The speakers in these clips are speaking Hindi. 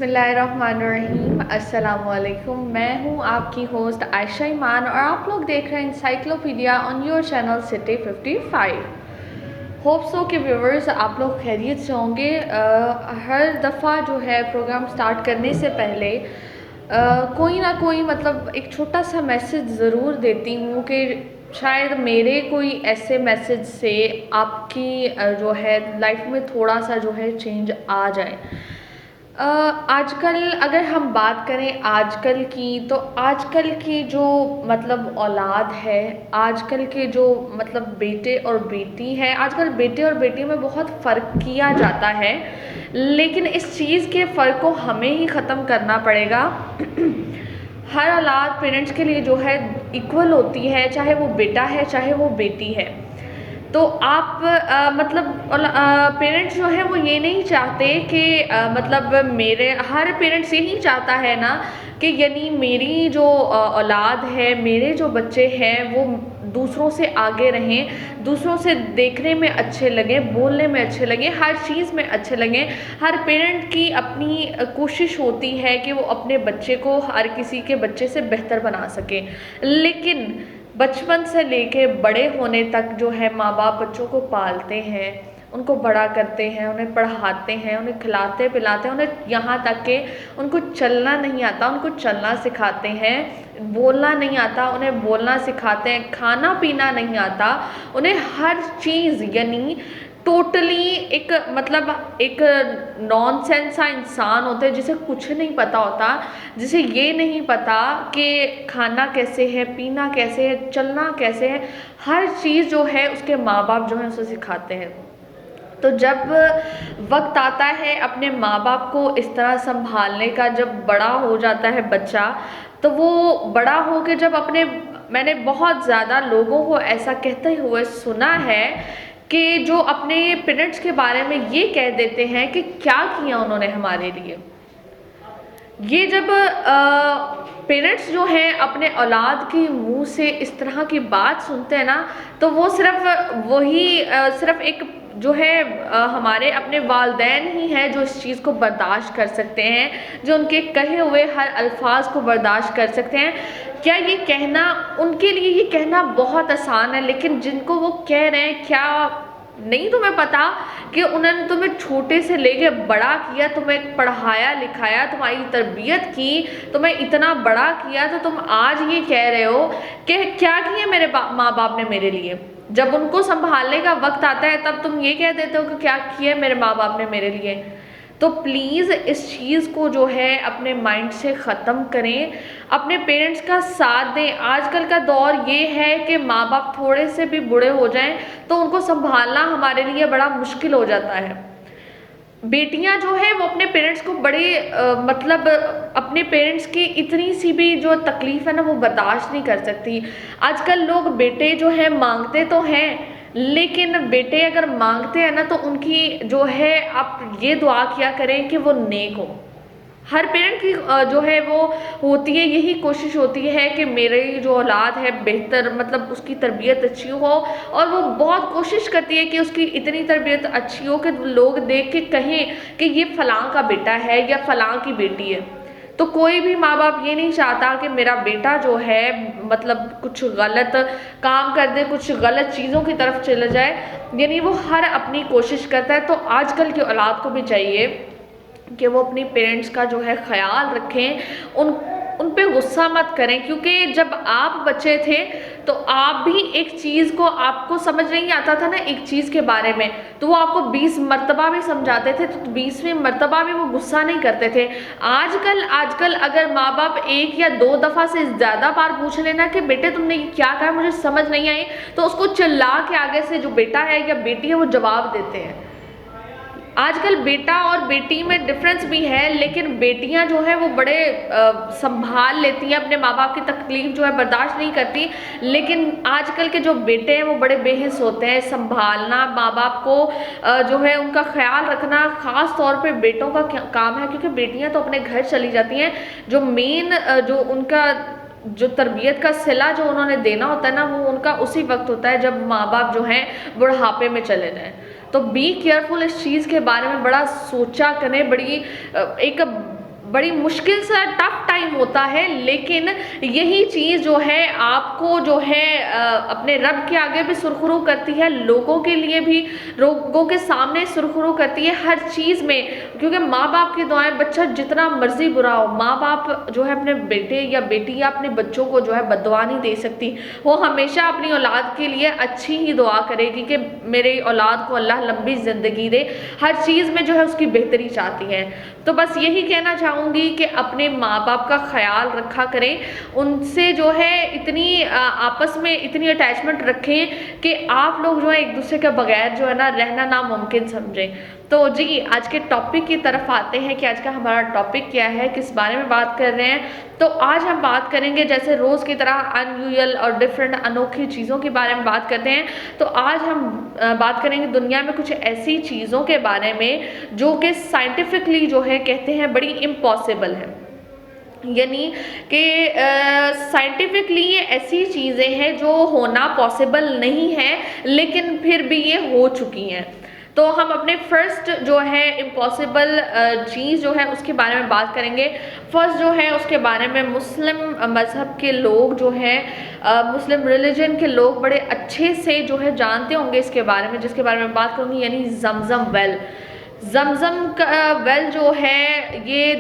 बिस्मिल्लाहिर्रहमानिर्रहीम। अस्सलामुअलैकुम। मैं हूँ आपकी होस्ट आयशा ईमान और आप लोग देख रहे हैं encyclopedia on your channel city 55। Hope so कि व्यूवर्स आप लोग खैरियत से होंगे। हर दफ़ा जो है प्रोग्राम स्टार्ट करने से पहले कोई ना कोई मतलब एक छोटा सा मैसेज ज़रूर देती हूँ कि शायद मेरे कोई ऐसे मैसेज से आपकी जो है लाइफ में थोड़ा सा जो है चेंज आ जाए। आजकल अगर हम बात करें आजकल की, तो आजकल की जो मतलब औलाद है, आजकल के जो मतलब बेटे और बेटी है, आजकल बेटे और बेटी में बहुत फ़र्क किया जाता है, लेकिन इस चीज़ के फ़र्क को हमें ही ख़त्म करना पड़ेगा। हर औलाद पेरेंट्स के लिए जो है इक्वल होती है, चाहे वो बेटा है चाहे वो बेटी है। तो आप मतलब पेरेंट्स जो है वो ये नहीं चाहते कि मतलब मेरे हर पेरेंट्स यही चाहता है ना कि यानी मेरी जो औलाद है, मेरे जो बच्चे हैं वो दूसरों से आगे रहें, दूसरों से देखने में अच्छे लगें, बोलने में अच्छे लगें, हर चीज़ में अच्छे लगें। हर पेरेंट की अपनी कोशिश होती है कि वो अपने बच्चे को हर किसी के बच्चे से बेहतर बना सके, लेकिन बचपन से लेके बड़े होने तक जो है माँ बाप बच्चों को पालते हैं, उनको बड़ा करते हैं, उन्हें पढ़ाते हैं, उन्हें खिलाते पिलाते हैं, उन्हें यहाँ तक कि उनको चलना नहीं आता उनको चलना सिखाते हैं, बोलना नहीं आता उन्हें बोलना सिखाते हैं, खाना पीना नहीं आता उन्हें हर चीज़ यानी टोटली एक मतलब एक नॉनसेंस सा इंसान होता है जिसे कुछ नहीं पता होता, जिसे ये नहीं पता कि खाना कैसे है, पीना कैसे है, चलना कैसे है, हर चीज़ जो है उसके माँ बाप जो है उसे सिखाते हैं। तो जब वक्त आता है अपने माँ बाप को इस तरह संभालने का, जब बड़ा हो जाता है बच्चा, तो वो बड़ा हो के जब अपने मैंने बहुत ज़्यादा लोगों को ऐसा कहते हुए सुना है कि जो अपने पेरेंट्स के बारे में ये कह देते हैं कि क्या किया उन्होंने हमारे लिए। ये जब पेरेंट्स जो हैं अपने औलाद के मुंह से इस तरह की बात सुनते हैं ना, तो वो सिर्फ वही सिर्फ एक जो है हमारे अपने वालिदैन ही हैं जो इस चीज़ को बर्दाश्त कर सकते हैं, जो उनके कहे हुए हर अल्फाज को बर्दाश्त कर सकते हैं। क्या ये कहना उनके लिए ये कहना बहुत आसान है, लेकिन जिनको वो कह रहे हैं क्या नहीं तुम्हें पता कि उन्होंने तुम्हें छोटे से लेके बड़ा किया, तुम्हें पढ़ाया लिखाया, तुम्हारी तरबियत की, तुम्हें इतना बड़ा किया, तो तुम आज ये कह रहे हो कि क्या किया मेरे माँ बाप ने मेरे लिए। जब उनको संभालने का वक्त आता है तब तुम ये कह देते हो कि क्या किया मेरे माँ बाप ने मेरे लिए। तो प्लीज़ इस चीज़ को जो है अपने माइंड से ख़त्म करें, अपने पेरेंट्स का साथ दें। आजकल का दौर ये है कि माँ बाप थोड़े से भी बूढ़े हो जाएं तो उनको संभालना हमारे लिए बड़ा मुश्किल हो जाता है। बेटियां जो है वो अपने पेरेंट्स को बड़े मतलब अपने पेरेंट्स की इतनी सी भी जो तकलीफ़ है ना वो बर्दाश्त नहीं कर सकती। आजकल लोग बेटे जो है मांगते तो हैं, लेकिन बेटे अगर मांगते हैं ना तो उनकी जो है आप ये दुआ किया करें कि वो नेक हो। हर पेरेंट की जो है वो होती है, यही कोशिश होती है कि मेरी जो औलाद है बेहतर मतलब उसकी तरबियत अच्छी हो, और वो बहुत कोशिश करती है कि उसकी इतनी तरबियत अच्छी हो कि लोग देख के कहें कि ये फ़लाँ का बेटा है या फ़लाँ की बेटी है। तो कोई भी माँ बाप ये नहीं चाहता कि मेरा बेटा जो है मतलब कुछ गलत काम कर दे, कुछ गलत चीज़ों की तरफ चला जाए, यानी वो हर अपनी कोशिश करता है। तो आजकल की औलाद को भी चाहिए कि वो अपनी पेरेंट्स का जो है ख्याल रखें, उन पे गुस्सा मत करें, क्योंकि जब आप बच्चे थे तो आप भी एक चीज़ को आपको समझ नहीं आता था ना एक चीज़ के बारे में, तो वो आपको 20 मरतबा भी समझाते थे, तो 20वीं मरतबा भी वो गुस्सा नहीं करते थे। आजकल अगर माँ बाप एक या दो दफ़ा से ज़्यादा बार पूछ लेना कि बेटे तुमने ये क्या कहा मुझे समझ नहीं आई, तो उसको चिल्ला के आगे से जो बेटा है या बेटी है वो जवाब देते हैं। आजकल बेटा और बेटी में डिफरेंस भी है, लेकिन बेटियां जो है वो बड़े संभाल लेती हैं, अपने माँ बाप की तकलीफ जो है बर्दाश्त नहीं करती, लेकिन आजकल के जो बेटे हैं वो बड़े बेहिस होते हैं। संभालना, माँ बाप को जो है उनका ख्याल रखना ख़ास तौर पे बेटों का काम है, क्योंकि बेटियां तो अपने घर चली जाती हैं, जो मेन जो उनका जो तरबियत का सिला जो उन्होंने देना होता है ना वो उनका उसी वक्त होता है जब माँ बाप जो हैं बुढ़ापे में चले जाएं। तो बी केयरफुल, इस चीज़ के बारे में बड़ा सोचा करें, बड़ी एक बड़ी मुश्किल सा टफ टाइम होता है, लेकिन यही चीज़ जो है आपको जो है अपने रब के आगे भी सुरखरू करती है, लोगों के लिए भी, लोगों के सामने सुरखरू करती है हर चीज़ में। क्योंकि माँ बाप की दुआएं, बच्चा जितना मर्जी बुरा हो, माँ बाप जो है अपने बेटे या बेटी या अपने बच्चों को जो है बद्दुआ नहीं दे सकती। वो हमेशा अपनी औलाद के लिए अच्छी ही दुआ करेगी कि मेरे औलाद को अल्लाह लंबी ज़िंदगी दे, हर चीज़ में जो है उसकी बेहतरी चाहती है। तो बस यही कहना चाहूँगी कि अपने माँ बाप का ख्याल रखा करें, उनसे जो है इतनी आपस में इतनी अटैचमेंट रखें कि आप लोग जो है एक दूसरे के बगैर जो है ना रहना नामुमकिन समझें। तो जी, आज के टॉपिक की तरफ आते हैं कि आज का हमारा टॉपिक क्या है, किस बारे में बात कर रहे हैं। तो आज हम बात करेंगे, जैसे रोज़ की तरह अनयूजुअल और डिफरेंट अनोखी चीज़ों के बारे में बात करते हैं, तो आज हम बात करेंगे दुनिया में कुछ ऐसी चीज़ों के बारे में जो कि साइंटिफिकली जो है कहते हैं बड़ी इम्पॉसिबल है। यानी कि साइंटिफिकली ये ऐसी चीज़ें हैं जो होना पॉसिबल नहीं है, लेकिन फिर भी ये हो चुकी हैं। तो हम अपने फर्स्ट जो है इम्पॉसिबल चीज़ जो है उसके बारे में बात करेंगे। फर्स्ट जो है उसके बारे में मुस्लिम मज़हब के लोग जो हैं, मुस्लिम रिलीजन के लोग बड़े अच्छे से जो है जानते होंगे इसके बारे में, जिसके बारे में बात करूँगी, यानी जमजम वेल। जमजम का वेल जो है ये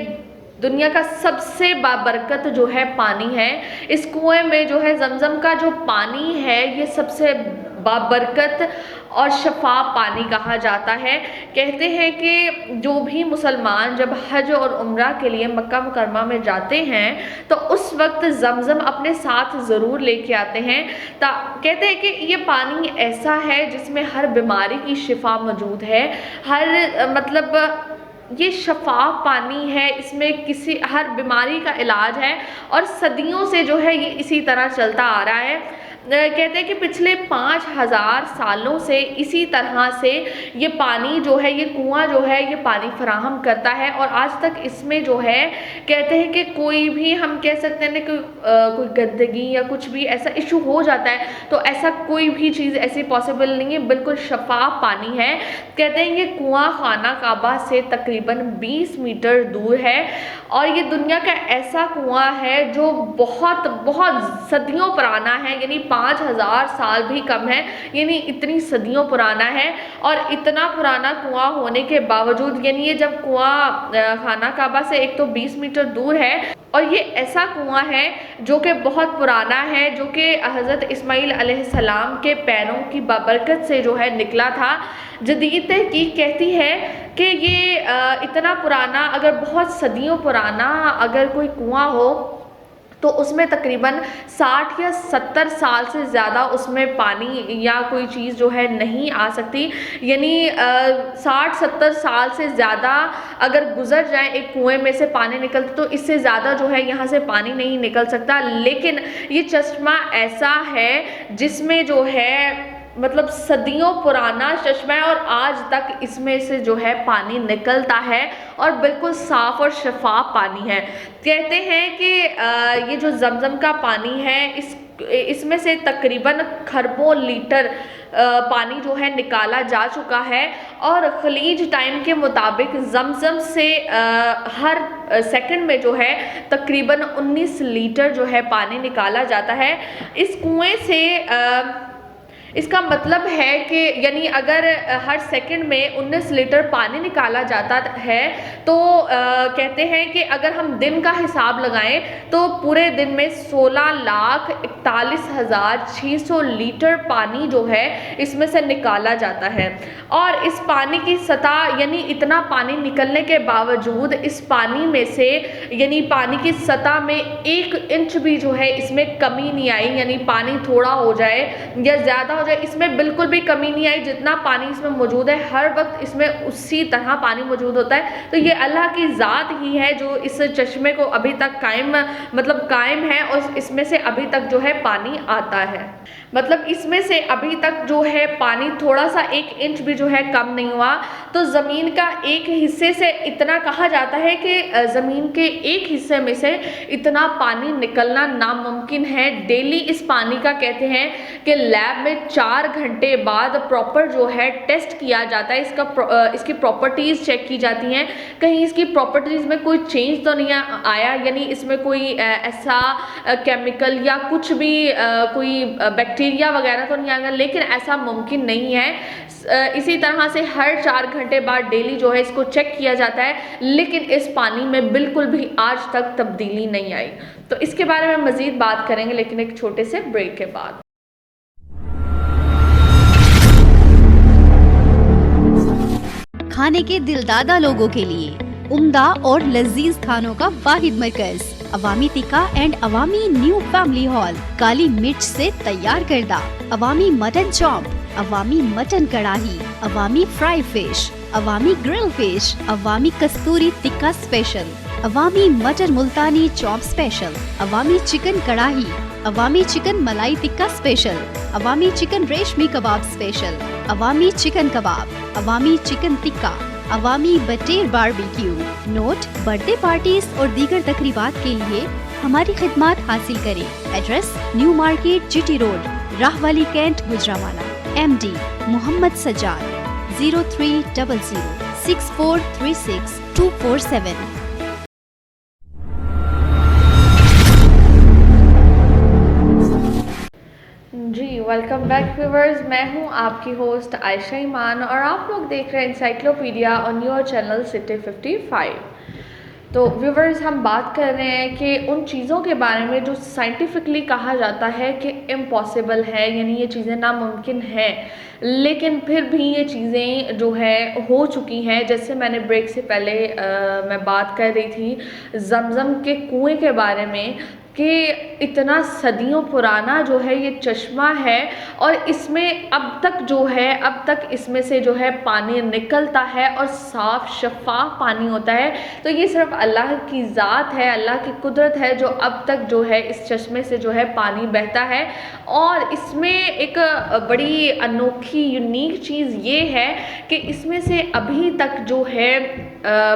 दुनिया का सबसे बाबरकत जो है पानी है। इस कुएं में जो है जमजम का जो पानी है ये सबसे बाबरकत और शफा पानी कहा जाता है। कहते हैं कि जो भी मुसलमान जब हज और उम्रा के लिए मक्का मुकरमा में जाते हैं तो उस वक्त जमजम अपने साथ ज़रूर लेके आते हैं। कहते हैं कि ये पानी ऐसा है जिसमें हर बीमारी की शिफा मौजूद है, ये शफाफ पानी है, इसमें किसी हर बीमारी का इलाज है और सदियों से जो है ये इसी तरह चलता आ रहा है। कहते हैं कि पिछले 5000 सालों से इसी तरह से ये पानी जो है, ये कुआं जो है ये पानी फराहम करता है और आज तक इसमें जो है कहते हैं कि कोई भी, हम कह सकते हैं कि कोई गंदगी या कुछ भी ऐसा इशू हो जाता है तो ऐसा कोई भी चीज़ ऐसी पॉसिबल नहीं है, बिल्कुल शफाफ पानी है। कहते हैं ये कुआं खाना काबा से तकरीबन 20 मीटर दूर है और ये दुनिया का ऐसा कुआं है जो बहुत बहुत सदियों पुराना है, यानी 5000 साल भी कम है, यानी इतनी सदियों पुराना है। और इतना पुराना कुआं होने के बावजूद, यानी ये जब कुआं खाना काबा से एक तो 20 मीटर दूर है और ये ऐसा कुआं है जो कि बहुत पुराना है, जो कि हज़रत इस्माइल अलैहिस्सलाम के पैरों की बाबरकत से जो है निकला था। जदीद तहकीक कहती है कि ये इतना पुराना, अगर बहुत सदियों पुराना अगर कोई कुआं हो तो उसमें तकरीबन 60 या 70 साल से ज़्यादा उसमें पानी या कोई चीज़ जो है नहीं आ सकती। यानी 60-70 साल से ज़्यादा अगर गुजर जाए एक कुएं में से पानी निकलता तो इससे ज़्यादा जो है यहाँ से पानी नहीं निकल सकता। लेकिन ये चश्मा ऐसा है जिसमें जो है मतलब सदियों पुराना चश्मा है और आज तक इसमें से जो है पानी निकलता है और बिल्कुल साफ़ और शफाफ पानी है। कहते हैं कि ये जो जमजम का पानी है इसमें से तकरीबन खरबों लीटर पानी जो है निकाला जा चुका है और खलीज टाइम के मुताबिक जमजम से हर सेकंड में जो है तकरीबन 19 लीटर जो है पानी निकाला जाता है इस कुएं से। इसका मतलब है कि यानी अगर हर सेकंड में 19 लीटर पानी निकाला जाता है तो कहते हैं कि अगर हम दिन का हिसाब लगाएं तो पूरे दिन में 16,41,600 लीटर पानी जो है इसमें से निकाला जाता है। और इस पानी की सतह, यानी इतना पानी निकलने के बावजूद इस पानी में से, यानी पानी की सतह में 1 इंच भी जो है इसमें कमी नहीं आई, यानी पानी थोड़ा हो जाए या ज़्यादा हो जाए, इसमें बिल्कुल भी कमी नहीं आई। जितना पानी इसमें मौजूद है हर वक्त इसमें उसी तरह पानी मौजूद होता है। तो ये अल्लाह की ज़ात ही है जो इस चश्मे को अभी तक कायम है और इसमें से अभी तक जो है पानी आता है। मतलब इसमें से अभी तक जो है पानी थोड़ा सा 1 इंच भी जो है कम नहीं हुआ। तो ज़मीन का एक हिस्से से इतना कहा जाता है कि ज़मीन के एक हिस्से में से इतना पानी निकलना नामुमकिन है। डेली इस पानी का कहते हैं कि लैब में 4 घंटे बाद प्रॉपर जो है टेस्ट किया जाता है, इसकी प्रॉपर्टीज़ चेक की जाती हैं, कहीं इसकी प्रॉपर्टीज़ में कोई चेंज तो नहीं आया, यानी इसमें कोई ऐसा केमिकल या कुछ भी कोई बैक्टीरिया वगैरह तो नहीं आएगा, लेकिन ऐसा मुमकिन नहीं है। इसी तरह से हर 4 घंटे बाद डेली जो है इसको चेक किया जाता है, लेकिन इस पानी में बिल्कुल भी आज तक तब्दीली नहीं आई। तो इसके बारे में मज़ीद बात करेंगे, लेकिन एक छोटे से ब्रेक के बाद। खाने के दिलदादा लोगों के लिए उम्दा और लजीज खानों का वाहिद मरकज Awami tikka and Awami new family hall. काली मिर्च से तैयार करदा Awami mutton chop, Awami mutton karahi, Awami fry fish, Awami grill fish, Awami Kasturi tikka special, Awami mutton Multani chop special, Awami chicken karahi, Awami chicken malai tikka special, Awami chicken reshmi kabab special, Awami chicken kabab, Awami chicken tikka, Awami बटेर बारबेक्यू। नोट: बर्थडे पार्टीज और दीगर तकरीबात के लिए हमारी खिदमात हासिल करें। Address: new market, GT road, Rahwali cantt, Gujranwala. MD Mohammad Sajjad, 0300 6436 247। जी वेलकम बैक व्यूवर्स, मैं हूं आपकी होस्ट आयशा ईमान और आप लोग देख रहे हैं encyclopedia on your channel city 55। तो व्यूवर्स, हम बात कर रहे हैं कि उन चीज़ों के बारे में जो साइंटिफिकली कहा जाता है कि इम्पॉसिबल है, यानी ये चीज़ें नामुमकिन हैं, लेकिन फिर भी ये चीज़ें जो है हो चुकी हैं। जैसे मैंने ब्रेक से पहले मैं बात कर रही थी जमज़म के कुएं के बारे में कि इतना सदियों पुराना जो है ये चश्मा है और इसमें अब तक इसमें से जो है पानी निकलता है और साफ़ शफाफ पानी होता है। तो ये सिर्फ अल्लाह की ज़ात है, अल्लाह की कुदरत है जो अब तक जो है इस चश्मे से जो है पानी बहता है। और इसमें एक बड़ी अनोखी यूनिक चीज़ ये है कि इसमें से अभी तक जो है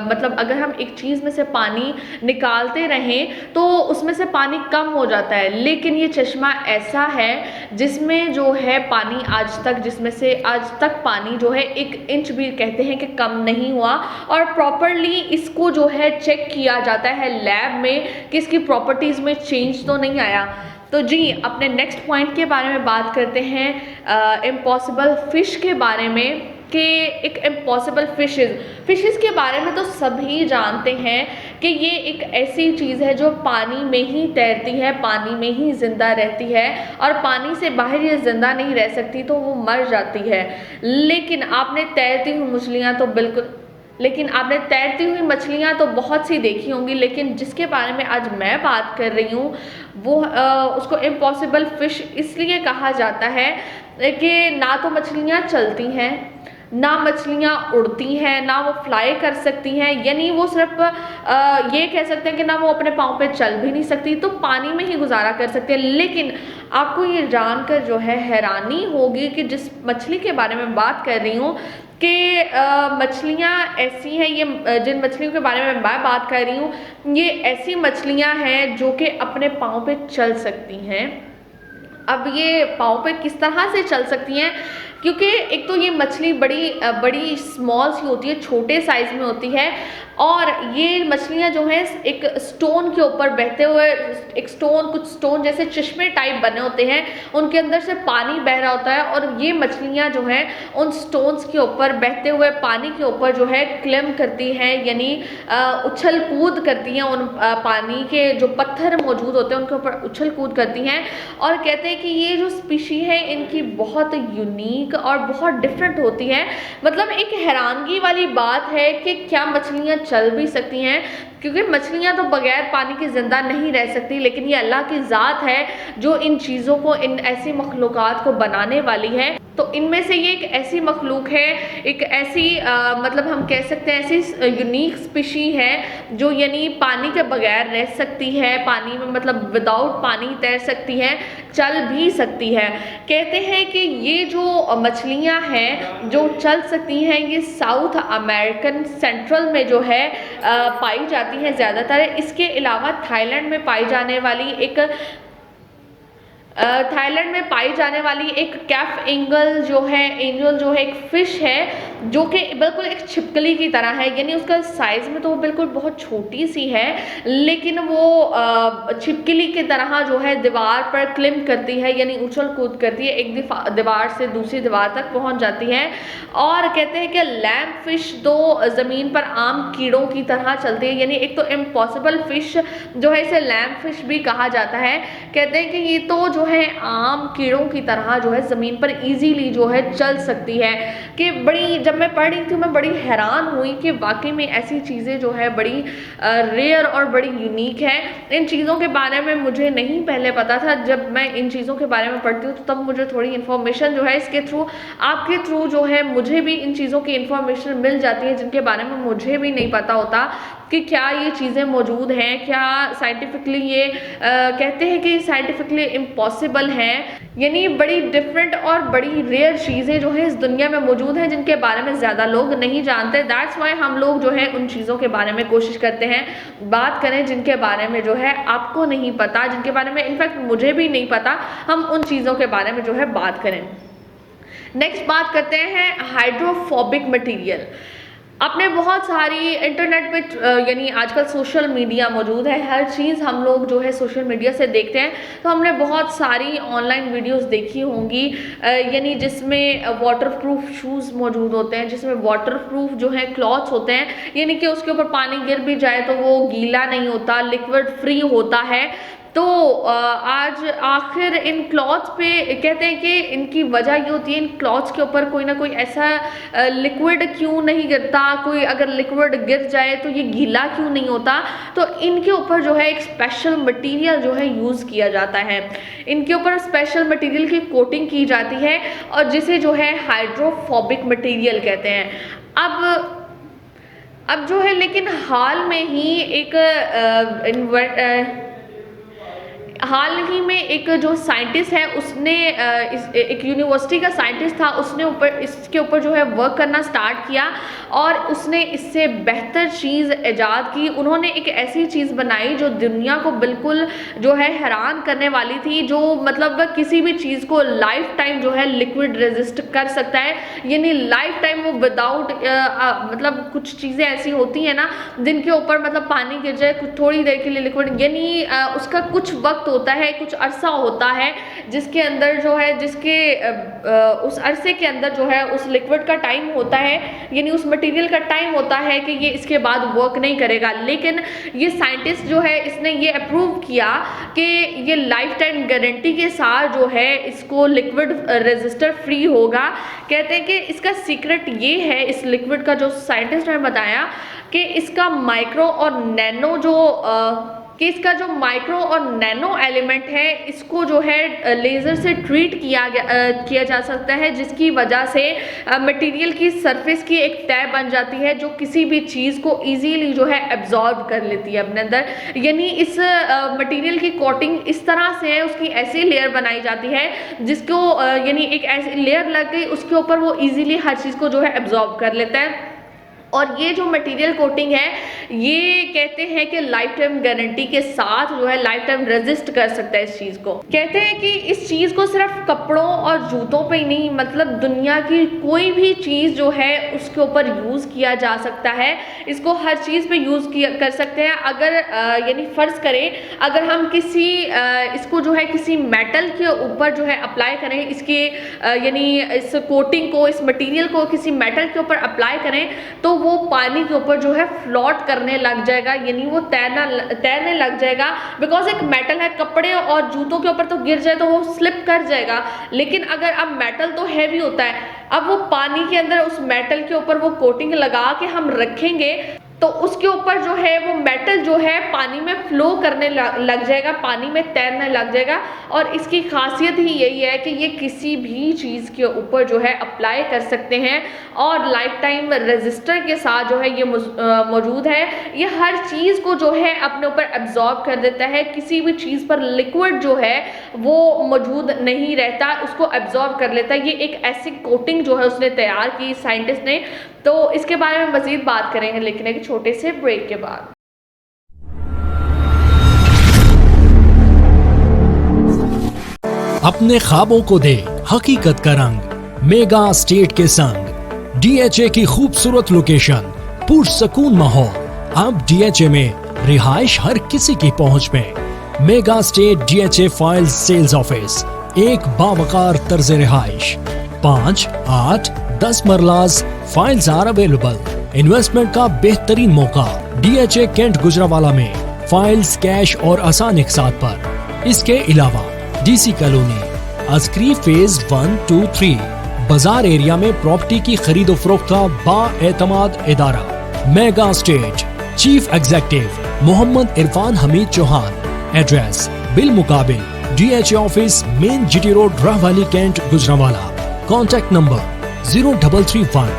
मतलब अगर हम एक चीज़ में से पानी निकालते रहें तो उसमें से पानी कम हो जाता है, लेकिन ये चश्मा ऐसा है जिसमें जो है पानी जिसमें से आज तक पानी जो है 1 इंच भी कहते हैं कि कम नहीं हुआ। और प्रॉपरली इसको जो है चेक किया जाता है लैब में कि इसकी प्रॉपर्टीज़ में चेंज तो नहीं आया। तो जी, अपने नेक्स्ट पॉइंट के बारे में बात करते हैं इम्पॉसिबल फ़िश के बारे में कि एक इम्पॉसिबल फिशेस के बारे में तो सभी जानते हैं कि ये एक ऐसी चीज़ है जो पानी में ही तैरती है, पानी में ही ज़िंदा रहती है और पानी से बाहर ये ज़िंदा नहीं रह सकती, तो वो मर जाती है। लेकिन आपने तैरती मछलियाँ तो बहुत सी देखी होंगी, लेकिन जिसके बारे में आज मैं बात कर रही हूँ वो उसको इम्पॉसिबल फ़िश इसलिए कहा जाता है कि ना तो मछलियाँ चलती हैं, ना मछलियाँ उड़ती हैं, ना वो फ्लाई कर सकती हैं, यानी वो सिर्फ ये कह सकते हैं कि ना वो अपने पाँव पे चल भी नहीं सकती, तो पानी में ही गुजारा कर सकते हैं। लेकिन आपको ये जानकर जो है हैरानी होगी कि जिस मछली के बारे में बात कर रही हूँ कि मछलियाँ ऐसी हैं, ये जिन मछलियों के बारे में मैं बात कर रही हूँ ये ऐसी मछलियाँ हैं जो कि अपने पाँव पे चल सकती हैं। अब ये पाँव पे किस तरह से चल सकती हैं, क्योंकि एक तो ये मछली बड़ी स्मॉल सी होती है, छोटे साइज़ में होती है, और ये मछलियाँ जो हैं एक स्टोन के ऊपर बहते हुए कुछ स्टोन जैसे चश्मे टाइप बने होते हैं, उनके अंदर से पानी बह रहा होता है और ये मछलियाँ जो हैं उन स्टोन्स के ऊपर बहते हुए पानी के ऊपर जो है क्लिम करती हैं, यानी उछल कूद करती हैं। उन पानी के जो पत्थर मौजूद होते हैं उनके ऊपर उछल कूद करती हैं। और कहते हैं कि ये जो स्पीशी है इनकी बहुत यूनिक और बहुत डिफरेंट होती है। मतलब एक हैरानगी वाली बात है कि क्या मछलियाँ चल भी सकती हैं, क्योंकि मछलियाँ तो बगैर पानी के ज़िंदा नहीं रह सकती, लेकिन ये अल्लाह की ज़ात है जो इन चीज़ों को, इन ऐसी मखलूक़ात को बनाने वाली है। तो इनमें से ये एक ऐसी मखलूक है, एक ऐसी मतलब हम कह सकते हैं ऐसी यूनिक स्पीशी है जो यानी पानी के बगैर रह सकती है, पानी में मतलब विदाउट पानी तैर सकती है, चल भी सकती है। कहते हैं कि ये जो मछलियाँ हैं जो चल सकती हैं ये साउथ अमेरिकन सेंट्रल में जो है पाई जाती हैं ज़्यादातर। इसके अलावा थाईलैंड में पाई जाने वाली एक थाईलैंड में पाई जाने वाली एक कैफ एंगल जो है एक फ़िश है जो कि बिल्कुल एक छिपकली की तरह है, यानी उसका साइज़ में तो वो बिल्कुल बहुत छोटी सी है, लेकिन वो छिपकली की तरह जो है दीवार पर क्लिम्ब करती है, यानी उछल कूद करती है, एक दीवार से दूसरी दीवार तक पहुंच जाती है। और कहते हैं कि लैम्प फिश तो ज़मीन पर आम कीड़ों की तरह चलती है, यानी एक तो इम्पॉसिबल फिश जो है इसे लैम्प फिश भी कहा जाता है। कहते हैं कि ये तो जो है आम कीड़ों की तरह जो है ज़मीन पर इजीली जो है चल सकती है। कि बड़ी, जब मैं पढ़ रही थी मैं बड़ी हैरान हुई कि वाकई में ऐसी चीज़ें जो है बड़ी रेयर और बड़ी यूनिक है। इन चीज़ों के बारे में मुझे नहीं पहले पता था। जब मैं इन चीज़ों के बारे में पढ़ती हूँ तो तब मुझे थोड़ी इन्फॉर्मेशन जो है इसके थ्रू, आपके थ्रू जो है मुझे भी इन चीज़ों की इन्फॉर्मेशन मिल जाती है जिनके बारे में मुझे भी नहीं पता होता कि क्या ये चीज़ें मौजूद हैं, क्या साइंटिफिकली ये कहते हैं कि साइंटिफिकली इम्पॉसिबल हैं, यानी बड़ी डिफरेंट और बड़ी रेयर चीज़ें जो है इस दुनिया में मौजूद हैं जिनके बारे में ज़्यादा लोग नहीं जानते। दैट्स वाई हम लोग जो है उन चीज़ों के बारे में कोशिश करते हैं बात करें जिनके बारे में जो है आपको नहीं पता, जिनके बारे में इनफैक्ट मुझे भी नहीं पता, हम उन चीज़ों के बारे में जो है बात करें। नेक्स्ट बात करते हैं हाइड्रोफोबिक मटेरियल। आपने बहुत सारी इंटरनेट पे यानी आजकल सोशल मीडिया मौजूद है, हर चीज़ हम लोग जो है सोशल मीडिया से देखते हैं, तो हमने बहुत सारी ऑनलाइन वीडियोस देखी होंगी यानी जिसमें वाटरप्रूफ शूज़ मौजूद होते हैं, जिसमें वाटरप्रूफ जो है क्लॉथ्स होते हैं, यानी कि उसके ऊपर पानी गिर भी जाए तो वो गीला नहीं होता, लिक्विड फ्री होता है। तो आज आखिर इन क्लॉथ्स पे कहते हैं कि इनकी वजह ये होती है, इन क्लॉथ्स के ऊपर कोई ना कोई ऐसा लिक्विड क्यों नहीं गिरता, कोई अगर लिक्विड गिर जाए तो ये गीला क्यों नहीं होता। तो इनके ऊपर जो है एक स्पेशल मटेरियल जो है यूज़ किया जाता है, इनके ऊपर स्पेशल मटेरियल की कोटिंग की जाती है और जिसे जो है हाइड्रोफोबिक मटेरियल कहते हैं। अब जो है लेकिन हाल में ही हाल ही में एक जो साइंटिस्ट है उसने एक यूनिवर्सिटी का साइंटिस्ट था, उसने इसके ऊपर जो है वर्क करना स्टार्ट किया और उसने इससे बेहतर चीज़ ईजाद की। उन्होंने एक ऐसी चीज़ बनाई जो दुनिया को बिल्कुल जो है हैरान करने वाली थी, जो मतलब किसी भी चीज़ को लाइफ टाइम जो है लिक्विड रेजिस्ट कर सकता है, यानी लाइफ टाइम वो विदाउट मतलब कुछ चीज़ें ऐसी होती हैं ना जिनके ऊपर मतलब पानी गिर जाए कुछ थोड़ी देर के लिए लिक्विड, यानी उसका कुछ वक्त होता है, कुछ अरसा होता है जिसके अंदर जो है उस अरसे के अंदर जो है उस लिक्विड का टाइम होता है, यानी उस मटेरियल का टाइम होता है कि ये इसके बाद वर्क नहीं करेगा। लेकिन ये साइंटिस्ट जो है इसने ये अप्रूव किया कि ये लाइफ टाइम गारंटी के साथ जो है इसको लिक्विड रेजिस्टर फ्री होगा। कहते हैं कि इसका सीक्रेट ये है, इस लिक्विड का जो साइंटिस्ट ने बताया कि इसका माइक्रो और नैनो एलिमेंट है इसको जो है लेज़र से ट्रीट किया जा सकता है, जिसकी वजह से मटेरियल की सरफेस की एक तय बन जाती है जो किसी भी चीज़ को इजीली जो है एब्जॉर्ब कर लेती है अपने अंदर। यानी इस मटेरियल की कोटिंग इस तरह से है, उसकी ऐसी लेयर बनाई जाती है जिसको यानी एक ऐसी लेयर लग गई उसके ऊपर वो इजीली हर चीज़ को जो है एब्जॉर्ब कर लेता है। और ये जो मटेरियल कोटिंग है ये कहते हैं कि लाइफ टाइम गारंटी के साथ जो है लाइफ टाइम रेजिस्ट कर सकता है इस चीज़ को। कहते हैं कि इस चीज़ को सिर्फ कपड़ों और जूतों पे ही नहीं, मतलब दुनिया की कोई भी चीज़ जो है उसके ऊपर यूज़ किया जा सकता है, इसको हर चीज़ पे यूज़ कर सकते हैं। अगर यानी फ़र्ज़ करें अगर हम इसको जो है किसी मेटल के ऊपर जो है अप्लाई करें, इसके यानी इस कोटिंग को, इस मटेरियल को किसी मेटल के ऊपर अप्लाई करें तो वो पानी के ऊपर जो है फ्लोट करने लग जाएगा, यानी वो तैरने लग जाएगा। बिकॉज एक मेटल है, कपड़े और जूतों के ऊपर तो गिर जाए तो वो स्लिप कर जाएगा, लेकिन अगर अब मेटल तो हैवी होता है, अब वो पानी के अंदर उस मेटल के ऊपर वो कोटिंग लगा के हम रखेंगे तो उसके ऊपर जो है वो मेटल जो है पानी में फ्लो करने लग जाएगा, पानी में तैरने लग जाएगा। और इसकी खासियत ही यही है कि ये किसी भी चीज़ के ऊपर जो है अप्लाई कर सकते हैं और लाइफ टाइम रेजिस्टर के साथ जो है ये मौजूद है। ये हर चीज़ को जो है अपने ऊपर एब्जॉर्ब कर देता है, किसी भी चीज़ पर लिक्विड जो है वो मौजूद नहीं रहता, उसको एब्जॉर्ब कर लेता है। ये एक ऐसी कोटिंग जो है उसने तैयार की साइंटिस्ट ने। तो इसके बारे में मज़ीद बात करेंगे लेकिन एक छोटे से ब्रेक के बाद। अपने ख्वाबों को दे हकीकत का रंग मेगा स्टेट के संग। DHA की खूबसूरत लोकेशन, पुरसकून माहौल। अब DHA में रिहाइश हर किसी की पहुंच में। Mega state DHA files sales office, एक बावकार तर्ज रिहाइश। 5, 8, 10 मरलाज फाइल्स आर अवेलेबल। इन्वेस्टमेंट का बेहतरीन मौका DHA कैंट गुजरावाला में फाइल्स कैश और आसान इकसात पर। इसके अलावा DC कॉलोनी, अस्क्री फेज 1, 2, 3 बाजार एरिया में प्रॉपर्टी की खरीदो फरोख्त का बाएतमाद इदारा। Mega state, chief executive Mohammad Irfan Hameed Chauhan. Address बिल मुकाबिल DHA office, main GT road, Rahwali cantt Gujranwala. Contact number 0331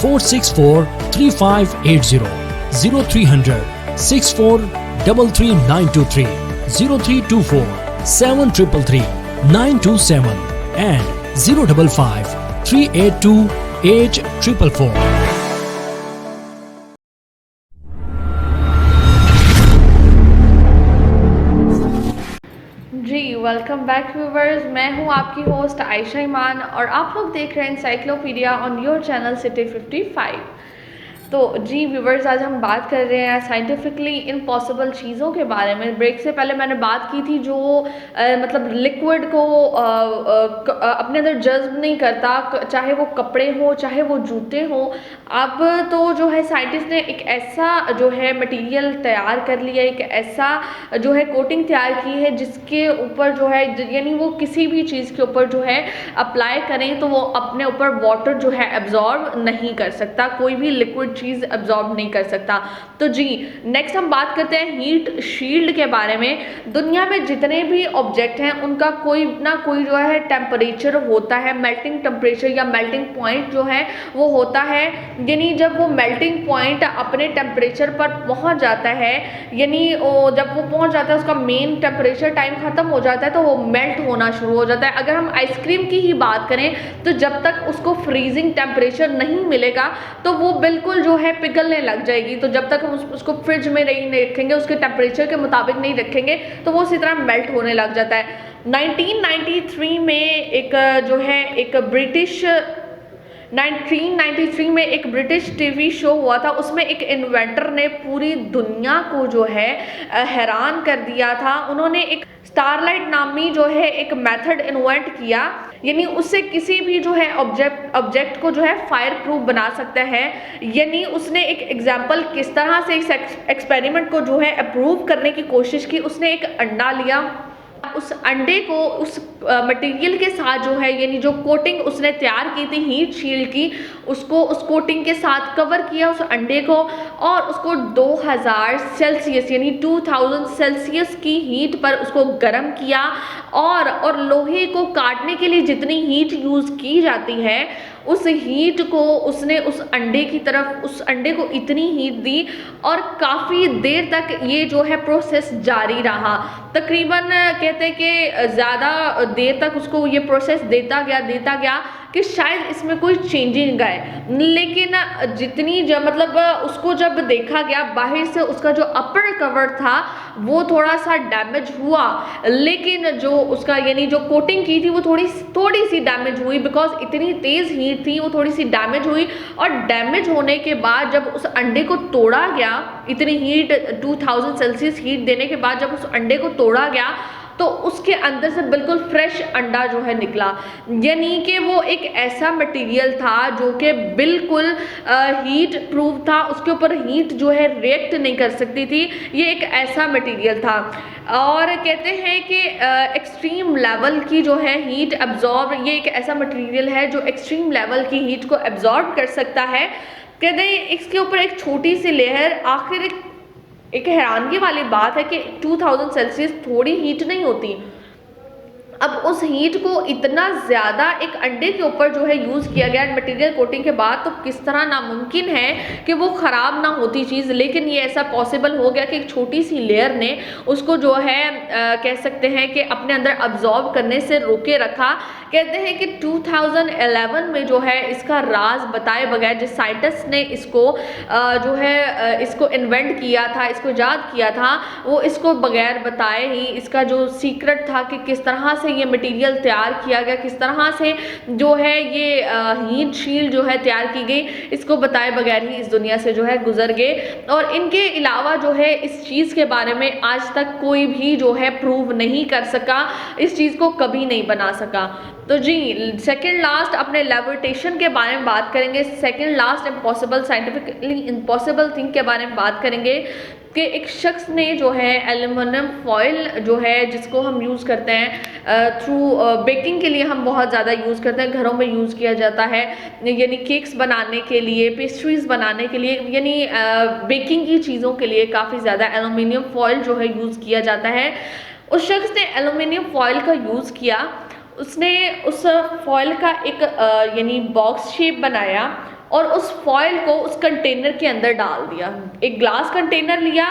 464 3580, 0300 6433 923, 0324 733 927 and 055 382 8444। जी वेलकम बैक व्यूवर्स, मैं हूं आपकी होस्ट आयशा ईमान और आप लोग देख रहे हैं encyclopedia on your channel city 55। तो जी व्यूवर्स, आज हम बात कर रहे हैं साइंटिफिकली इम्पॉसिबल चीज़ों के बारे में। ब्रेक से पहले मैंने बात की थी जो मतलब लिक्विड को अपने अंदर जज्ब नहीं करता, चाहे वो कपड़े हो चाहे वो जूते हो। अब तो जो है साइंटिस्ट ने एक ऐसा जो है मटेरियल तैयार कर लिया, एक ऐसा जो है कोटिंग तैयार की है जिसके ऊपर जो है यानी वो किसी भी चीज़ के ऊपर जो है अप्लाई करें तो वो अपने ऊपर वाटर जो है एब्जॉर्ब नहीं कर सकता, कोई भी लिक्विड चीज़ एब्जॉर्ब नहीं कर सकता। तो जी नेक्स्ट हम बात करते हैं हीट शील्ड के बारे में। दुनिया में जितने भी ऑब्जेक्ट हैं उनका कोई ना कोई जो है टेम्परेचर होता है, मेल्टिंग टेम्परेचर या मेल्टिंग पॉइंट जो है वो होता है। यानी जब वो मेल्टिंग पॉइंट अपने टेम्परेचर पर पहुंच जाता है, यानी जब वो पहुंच जाता है उसका मेन टेम्परेचर टाइम खत्म हो जाता है तो वो मेल्ट होना शुरू हो जाता है। अगर हम आइसक्रीम की ही बात करें तो जब तक उसको फ्रीजिंग टेम्परेचर नहीं मिलेगा तो वो बिल्कुल जो है पिघलने लग जाएगी। तो जब तक हम उसको फ्रिज में नहीं रखेंगे, उसके टेम्परेचर के मुताबिक नहीं रखेंगे तो वो उसी तरह मेल्ट होने लग जाता है। 1993 में एक जो है एक 1993 में एक ब्रिटिश टीवी शो हुआ था, उसमें एक इन्वेंटर ने पूरी दुनिया को जो है हैरान कर दिया था। उन्होंने एक स्टारलाइट नामी जो है एक मेथड इन्वेंट किया, यानी उससे किसी भी जो है ऑब्जेक्ट को जो है फायर प्रूफ बना सकता है। यानी उसने एक एग्जाम्पल किस तरह से इस एक्सपेरिमेंट को जो है अप्रूव करने की कोशिश की। उसने एक अंडा लिया, उस अंडे को उस मटेरियल के साथ जो है यानी जो कोटिंग उसने तैयार की थी हीट शील्ड की, उसको उस कोटिंग के साथ कवर किया उस अंडे को और उसको 2000 सेल्सियस यानी 2000 सेल्सियस की हीट पर उसको गर्म किया और लोहे को काटने के लिए जितनी हीट यूज़ की जाती है उस हीट को उसने उस अंडे की तरफ, उस अंडे को इतनी हीट दी और काफ़ी देर तक ये जो है प्रोसेस जारी रहा। तकरीबन कहते हैं कि ज़्यादा देर तक उसको ये प्रोसेस देता गया कि शायद इसमें कोई चेंजिंग आए। लेकिन जितनी मतलब उसको जब देखा गया बाहर से उसका जो अपर कवर था वो थोड़ा सा डैमेज हुआ, लेकिन जो उसका यानी जो कोटिंग की थी वो थोड़ी सी डैमेज हुई, बिकॉज इतनी तेज़ हीट थी वो थोड़ी सी डैमेज हुई। और डैमेज होने के बाद जब उस अंडे को तोड़ा गया, इतनी हीट 2000 सेल्सियस हीट देने के बाद जब उस अंडे को तोड़ा गया तो उसके अंदर से बिल्कुल फ्रेश अंडा जो है निकला। यानी कि वो एक ऐसा मटेरियल था जो कि बिल्कुल हीट प्रूफ था, उसके ऊपर हीट जो है रिएक्ट नहीं कर सकती थी। ये एक ऐसा मटेरियल था और कहते हैं कि एक्सट्रीम लेवल की जो है हीट एब्जॉर्ब, ये एक ऐसा मटेरियल है जो एक्सट्रीम लेवल की हीट को एब्जॉर्ब कर सकता है। कहते हैं इसके ऊपर एक छोटी सी लेयर, आखिर एक हैरानगी वाली बात है कि 2000 सेल्सियस थोड़ी हीट नहीं होती। अब उस हीट को इतना ज़्यादा एक अंडे के ऊपर जो है यूज़ किया गया मटेरियल कोटिंग के बाद, तो किस तरह नामुमकिन है कि वो ख़राब ना होती चीज़। लेकिन ये ऐसा पॉसिबल हो गया कि एक छोटी सी लेयर ने उसको जो है कह सकते हैं कि अपने अंदर अब्जॉर्ब करने से रोके रखा। कहते हैं कि 2011 में जो है इसका राज बताए बगैर जिस साइंटिस्ट ने इसको जो है इसको इन्वेंट किया था, इसको ईजाद किया था, वो इसको बगैर बताए ही इसका जो सीक्रेट था कि किस तरह से ये मटेरियल तैयार किया गया, किस तरह से जो है ये हीट शील्ड जो है तैयार की गई, इसको बताए बगैर ही इस दुनिया से जो है गुजर गए। और इनके अलावा जो है इस चीज़ के बारे में आज तक कोई भी जो है प्रूव नहीं कर सका, इस चीज़ को कभी नहीं बना सका। तो जी सेकंड लास्ट अपने लेविटेशन के बारे में बात करेंगे, second last impossible, scientifically impossible thing के बारे में बात करेंगे कि एक शख्स ने जो है एल्युमिनियम फॉइल जो है जिसको हम यूज़ करते हैं थ्रू बेकिंग के लिए, हम बहुत ज़्यादा यूज़ करते हैं, घरों में यूज़ किया जाता है, यानी केक्स बनाने के लिए, पेस्ट्रीज बनाने के लिए, यानी बेकिंग की चीज़ों के लिए काफ़ी ज़्यादा एल्युमिनियम फॉइल जो है यूज़ किया जाता है। उस शख्स ने एल्युमिनियम फॉइल का यूज़ किया, उसने उस फॉइल का एक यानी बॉक्स शेप बनाया और उस फॉइल को उस कंटेनर के अंदर डाल दिया। एक ग्लास कंटेनर लिया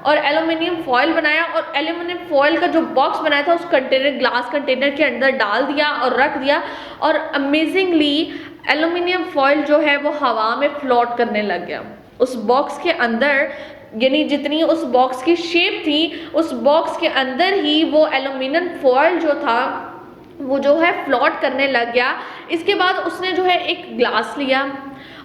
और एल्युमिनियम फॉइल बनाया और एल्युमिनियम फॉइल का जो बॉक्स बनाया था उस कंटेनर, ग्लास कंटेनर के अंदर डाल दिया और रख दिया, और अमेजिंगली एल्युमिनियम फॉइल जो है वो हवा में फ्लोट करने लग गया। उस बॉक्स के अंदर, यानी जितनी उस बॉक्स की शेप थी, उस बॉक्स के अंदर ही वो एल्युमिनियम फॉइल जो था वो जो है फ्लोट करने लग गया। इसके बाद उसने जो है एक ग्लास लिया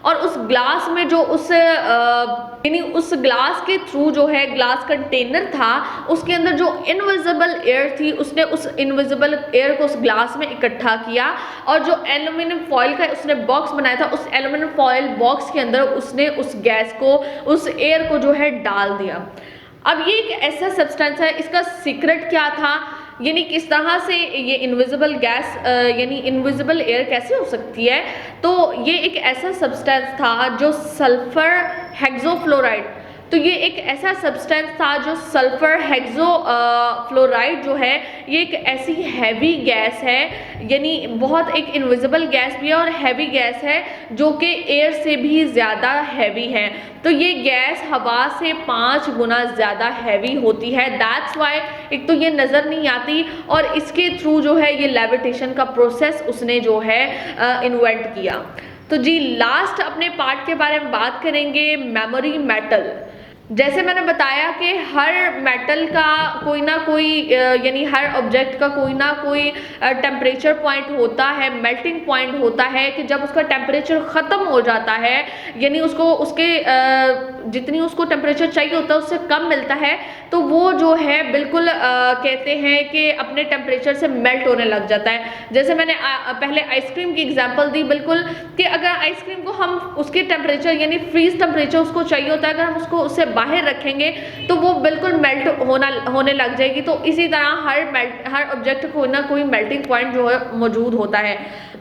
और उस ग्लास में जो उस यानी उस ग्लास के थ्रू जो है ग्लास कंटेनर था उसके अंदर जो इनविजिबल एयर थी, उसने उस इनविजिबल एयर को उस ग्लास में इकट्ठा किया और जो एल्युमिनियम फॉइल का उसने बॉक्स बनाया था उस एल्युमिनियम फॉइल बॉक्स के अंदर उसने उस गैस को, उस एयर को जो है डाल दिया। अब ये एक ऐसा सब्सटेंस है, इसका सीक्रेट क्या था, यानी किस तरह से ये इनविजिबल गैस यानी इनविजिबल एयर कैसे हो सकती है, तो ये एक ऐसा सब्सटेंस था जो सल्फर हेक्सोफ्लोराइड, तो ये एक ऐसा सब्सटेंस था जो सल्फर हेक्सोफ्लोराइड जो है ये एक ऐसी हैवी गैस है, यानी बहुत एक इनविजिबल गैस भी है और हैवी गैस है जो कि एयर से भी ज़्यादा हैवी है। तो ये गैस हवा से 5 गुना ज़्यादा हैवी होती है, दैट्स वाई एक तो ये नज़र नहीं आती और इसके थ्रू जो है ये लेविटेशन का प्रोसेस उसने जो है इन्वेंट किया। तो जी लास्ट अपने पार्ट के बारे में बात करेंगे, मेमोरी मेटल। जैसे मैंने बताया कि हर मेटल का कोई ना कोई यानी हर ऑब्जेक्ट का कोई ना कोई टेम्परेचर पॉइंट होता है, मेल्टिंग पॉइंट होता है कि जब उसका टेम्परेचर ख़त्म हो जाता है, यानी उसको उसके जितनी उसको टेम्परेचर चाहिए होता है उससे कम मिलता है, तो वो जो है बिल्कुल कहते हैं कि अपने टेम्परेचर से मेल्ट होने लग जाता है। जैसे मैंने पहले आइसक्रीम की एग्जांपल दी, बिल्कुल कि अगर आइसक्रीम को हम उसके टेम्परेचर यानी फ्रीज टेम्परेचर उसको चाहिए होता है, अगर हम उसको उससे बाहर रखेंगे तो वो बिल्कुल मेल्ट होने लग जाएगी। तो इसी तरह हर ऑब्जेक्ट कोई ना कोई मेल्टिंग पॉइंट जो है मौजूद होता है,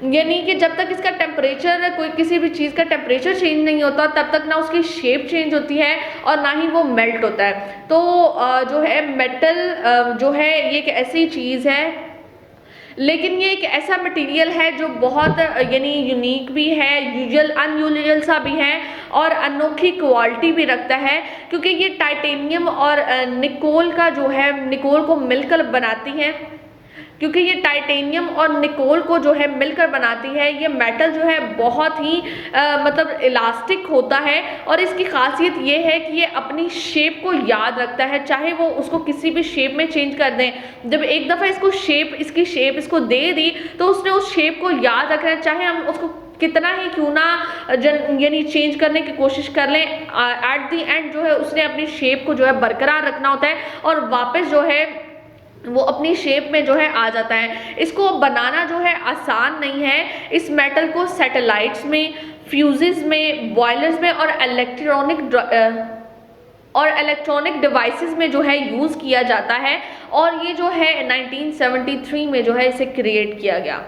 यानी कि जब तक इसका टेम्परेचर, कोई किसी भी चीज़ का टेम्परेचर चेंज नहीं होता तब तक ना उसकी शेप चेंज होती है और ना ही वो मेल्ट होता है। तो जो है मेटल जो है ये एक ऐसी चीज़ है, लेकिन ये एक ऐसा मटेरियल है जो बहुत यानी यूनिक भी है, अनयूजुअल सा भी है और अनोखी क्वालिटी भी रखता है, क्योंकि ये टाइटेनियम और निकोल का जो है, निकोल को मिलकर बनाती है, क्योंकि ये टाइटेनियम और निकोल को जो है मिलकर बनाती है। ये मेटल जो है बहुत ही मतलब इलास्टिक होता है और इसकी खासियत ये है कि ये अपनी शेप को याद रखता है, चाहे वो उसको किसी भी शेप में चेंज कर दें। जब एक दफ़ा इसकी शेप इसको दे दी तो उसने उस शेप को याद रखना है, चाहे हम उसको कितना ही क्यों ना यानी चेंज करने की कोशिश कर लें, एट दी एंड जो है उसने अपनी शेप को जो है बरकरार रखना होता है और वापस जो है वो अपनी शेप में जो है आ जाता है। इसको बनाना जो है आसान नहीं है। इस मेटल को सैटेलाइट्स में, फ्यूजेस में, बॉयलर्स में और इलेक्ट्रॉनिक डिवाइसेस में जो है यूज़ किया जाता है और ये जो है 1973 में जो है इसे क्रिएट किया गया।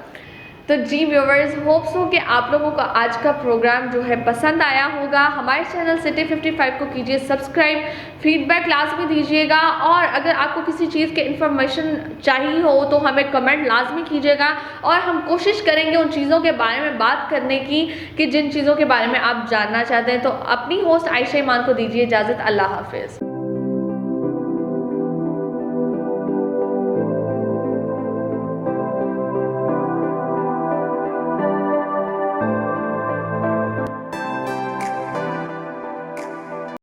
तो जी व्यूवर्स, होप सो कि आप लोगों को आज का प्रोग्राम जो है पसंद आया होगा। हमारे चैनल सिटी 55 को कीजिए सब्सक्राइब, फीडबैक लाजमी दीजिएगा और अगर आपको किसी चीज़ के इन्फॉर्मेशन चाहिए हो तो हमें कमेंट लाजमी कीजिएगा और हम कोशिश करेंगे उन चीज़ों के बारे में बात करने की कि जिन चीज़ों के बारे में आप जानना चाहते हैं। तो अपनी होस्ट आयशा ईमान को दीजिए इजाज़त। अल्लाह हाफिज़।